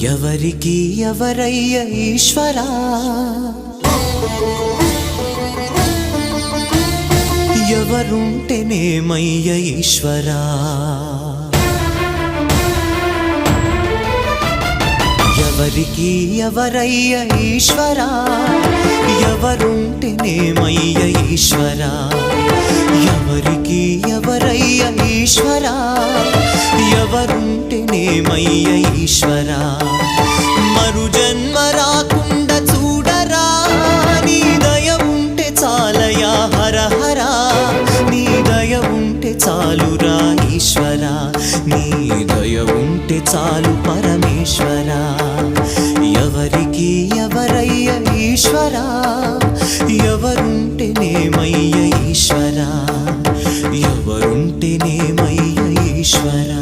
ఎవరికి ఎవరయ్య ఈశ్వరా, ఎవరుంటేనేమయ్య ఈశ్వరా, ఎవరికి ఎవరయ్య ఈశ్వరా, ఎవరుంటేనేమయ్య ఈశ్వరా, ఎవరికి ఎవరయ్య ఈశ్వరా, ఎవరుంటేనేమయ్య ఈశ్వరా. మరు జన్మ రాకుండా చూడరా, నీ దయ ఉంటే చాలయా హర హరా, నీ దయ ఉంటే చాలురా ఈశ్వరా, నీ దయ ఉంటే చాలు పరమేశ్వరా. ఎవరికి ఎవరయ్య ఈశ్వరా, ఎవరుంటేనేమయ్య ఈశ్వరా, ఎవరుంటేనేమయ్య ఈశ్వరా.